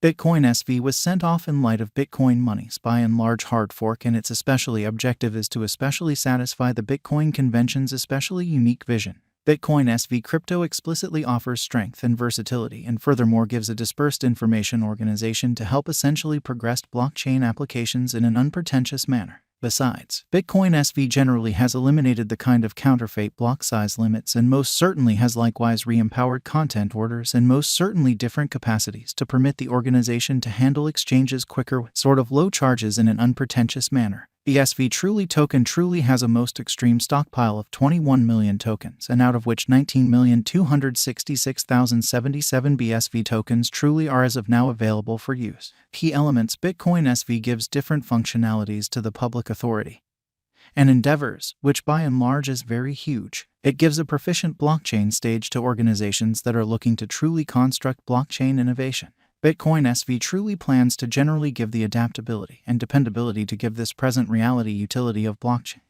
Bitcoin SV was sent off in light of Bitcoin Money's by and large hard fork, and its especially objective is to especially satisfy the Bitcoin convention's especially unique vision. Bitcoin SV crypto explicitly offers strength and versatility, and furthermore gives a dispersed information organization to help essentially progress blockchain applications in an unpretentious manner. Besides, Bitcoin SV generally has eliminated the kind of counterfeit block size limits, and most certainly has likewise re-empowered content orders and most certainly different capacities to permit the organization to handle exchanges quicker with sort of low charges in an unpretentious manner. The SV Truly token truly has a most extreme stockpile of 21 million tokens, and out of which 19,266,077 BSV tokens truly are as of now available for use. Key elements: Bitcoin SV gives different functionalities to the public authority and endeavors, which by and large is very huge. It gives a proficient blockchain stage to organizations that are looking to truly construct blockchain innovation. Bitcoin SV truly plans to generally give the adaptability and dependability to give this present reality utility of blockchain,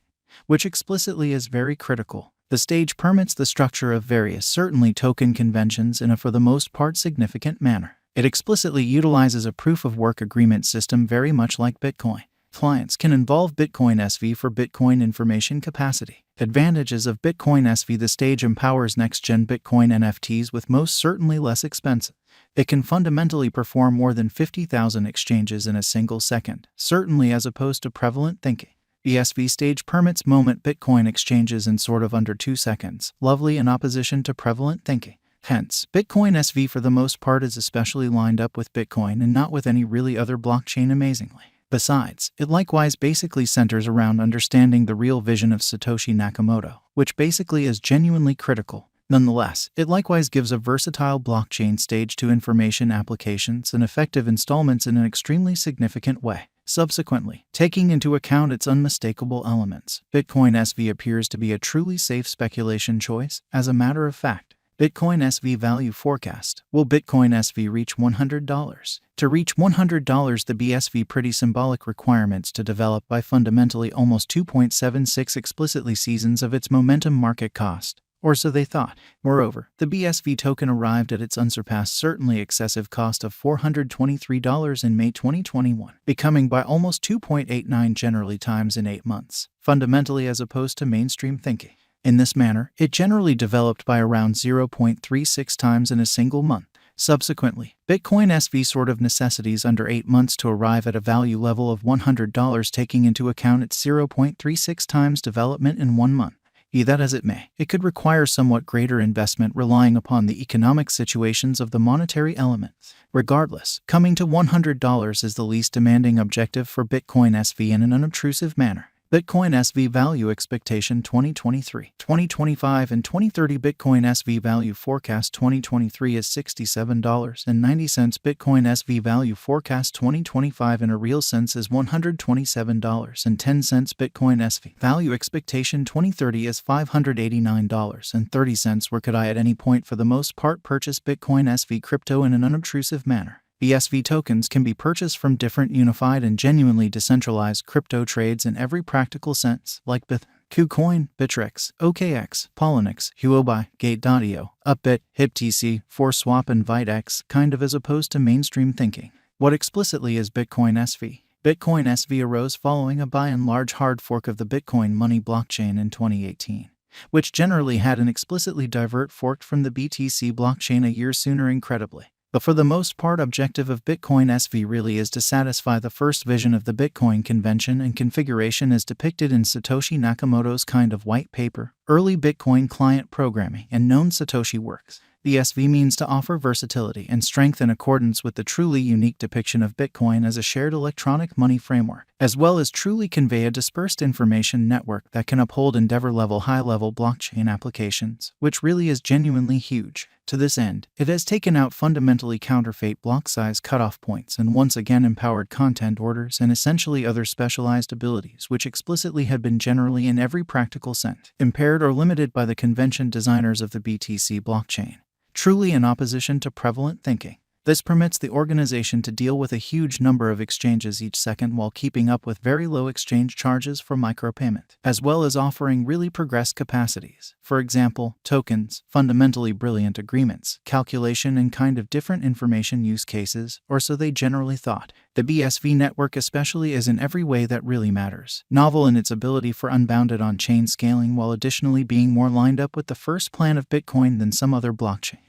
which explicitly is very critical. The stage permits the structure of various certainly token conventions in a for the most part significant manner. It explicitly utilizes a proof-of-work agreement system very much like Bitcoin. Clients can involve Bitcoin SV for Bitcoin information capacity. Advantages of Bitcoin SV: the stage empowers next-gen Bitcoin NFTs with most certainly less expensive. It can fundamentally perform more than 50,000 exchanges in a single second, certainly as opposed to prevalent thinking. The SV stage permits moment Bitcoin exchanges in sort of under 2 seconds, lovely in opposition to prevalent thinking. Hence, Bitcoin SV for the most part is especially lined up with Bitcoin and not with any really other blockchain amazingly. Besides, it likewise basically centers around understanding the real vision of Satoshi Nakamoto, which basically is genuinely critical. Nonetheless, it likewise gives a versatile blockchain stage to information applications and effective installments in an extremely significant way. Subsequently, taking into account its unmistakable elements, Bitcoin SV appears to be a truly safe speculation choice. As a matter of fact, Bitcoin SV value forecast: will Bitcoin SV reach $100? To reach $100, the BSV pretty symbolic requirements to develop by fundamentally almost 2.76 explicitly seasons of its momentum market cost. Or so they thought. Moreover, the BSV token arrived at its unsurpassed, certainly excessive cost of $423 in May 2021, becoming by almost 2.89 generally times in 8 months, fundamentally as opposed to mainstream thinking. In this manner, it generally developed by around 0.36 times in a single month. Subsequently, Bitcoin SV sort of necessities under 8 months to arrive at a value level of $100, taking into account its 0.36 times development in 1 month. Be that as it may, it could require somewhat greater investment relying upon the economic situations of the monetary elements. Regardless, coming to $100 is the least demanding objective for Bitcoin SV in an unobtrusive manner. Bitcoin SV value expectation 2023, 2025, and 2030. Bitcoin SV value forecast 2023 is $67.90. Bitcoin SV value forecast 2025 in a real sense is $127.10. Bitcoin SV value expectation 2030 is $589.30. Where could I at any point for the most part purchase Bitcoin SV crypto in an unobtrusive manner? BSV tokens can be purchased from different unified and genuinely decentralized crypto trades in every practical sense, like Bitcoin, KuCoin, Bittrex, OKX, Poloniex, Huobi, Gate.io, Upbit, HipTC, ForSwap, and Vitex, kind of as opposed to mainstream thinking. What explicitly is Bitcoin SV? Bitcoin SV arose following a by and large hard fork of the Bitcoin Money blockchain in 2018, which generally had an explicitly divert forked from the BTC blockchain a year sooner incredibly. But for the most part, objective of Bitcoin SV really is to satisfy the first vision of the Bitcoin convention and configuration as depicted in Satoshi Nakamoto's kind of white paper, early Bitcoin client programming, and known Satoshi works. The SV means to offer versatility and strength in accordance with the truly unique depiction of Bitcoin as a shared electronic money framework, as well as truly convey a dispersed information network that can uphold endeavor-level high-level blockchain applications, which really is genuinely huge. To this end, it has taken out fundamentally counterfeit block size cutoff points and once again empowered content orders and essentially other specialized abilities which explicitly had been generally in every practical sense impaired or limited by the convention designers of the BTC blockchain. Truly in opposition to prevalent thinking. This permits the organization to deal with a huge number of exchanges each second while keeping up with very low exchange charges for micropayment, as well as offering really progressed capacities. For example, tokens, fundamentally brilliant agreements, calculation and kind of different information use cases, or so they generally thought. The BSV network especially is in every way that really matters. Novel in its ability for unbounded on-chain scaling while additionally being more lined up with the first plan of Bitcoin than some other blockchain,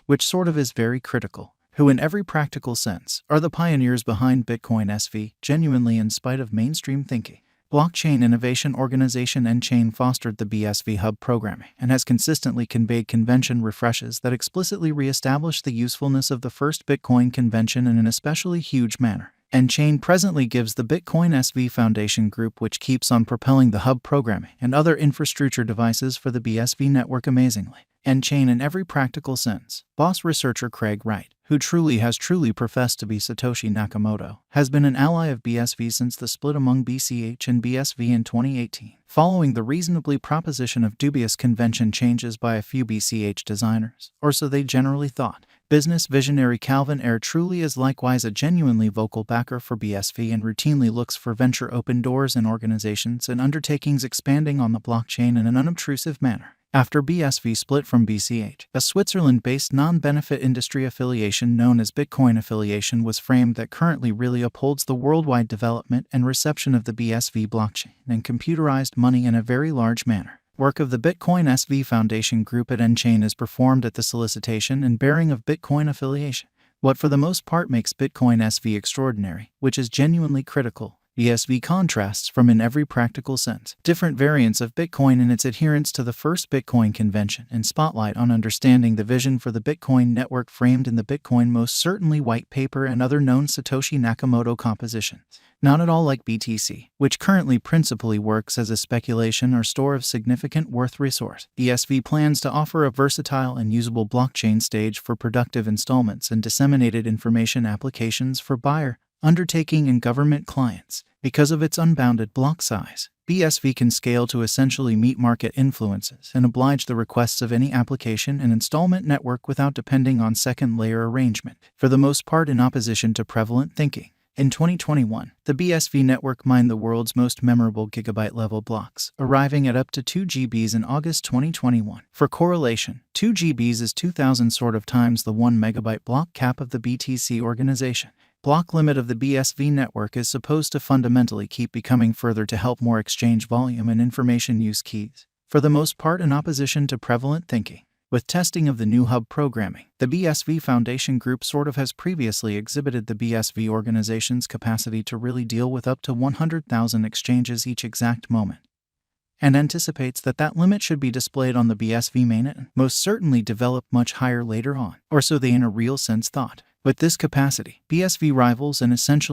which sort of is very critical. Who in every practical sense are the pioneers behind Bitcoin SV, genuinely in spite of mainstream thinking. Blockchain Innovation Organization nChain fostered the BSV hub programming and has consistently conveyed convention refreshes that explicitly re-establish the usefulness of the first Bitcoin convention in an especially huge manner. nChain presently gives the Bitcoin SV Foundation group, which keeps on propelling the hub programming and other infrastructure devices for the BSV network amazingly. nChain in every practical sense. Boss researcher Craig Wright, who has truly professed to be Satoshi Nakamoto, has been an ally of BSV since the split among BCH and BSV in 2018. Following the reasonably proposition of dubious convention changes by a few BCH designers, or so they generally thought, business visionary Calvin Ayre truly is likewise a genuinely vocal backer for BSV and routinely looks for venture open doors in organizations and undertakings expanding on the blockchain in an unobtrusive manner. After BSV split from BCH, a Switzerland-based non-benefit industry affiliation known as Bitcoin Affiliation was framed that currently really upholds the worldwide development and reception of the BSV blockchain and computerized money in a very large manner. Work of the Bitcoin SV Foundation group at nChain is performed at the solicitation and bearing of Bitcoin Affiliation. What for the most part makes Bitcoin SV extraordinary, which is genuinely critical, BSV contrasts from in every practical sense different variants of Bitcoin in its adherence to the first Bitcoin convention and spotlight on understanding the vision for the Bitcoin network framed in the Bitcoin Most Certainly white paper and other known Satoshi Nakamoto compositions. Not at all like BTC, which currently principally works as a speculation or store of significant worth resource. BSV plans to offer a versatile and usable blockchain stage for productive installments and disseminated information applications for buyer, undertaking and government clients. Because of its unbounded block size, BSV can scale to essentially meet market influences and oblige the requests of any application and installment network without depending on second-layer arrangement, for the most part in opposition to prevalent thinking. In 2021, the BSV network mined the world's most memorable gigabyte-level blocks, arriving at up to 2 GBs in August 2021. For correlation, 2 GBs is 2,000 sort of times the 1 megabyte block cap of the BTC organization. Block limit of the BSV network is supposed to fundamentally keep becoming further to help more exchange volume and information use keys, for the most part in opposition to prevalent thinking. With testing of the new hub programming, the BSV Foundation group sort of has previously exhibited the BSV organization's capacity to really deal with up to 100,000 exchanges each exact moment, and anticipates that that limit should be displayed on the BSV mainnet and most certainly develop much higher later on, or so they in a real sense thought. With this capacity, BSV rivals and essentially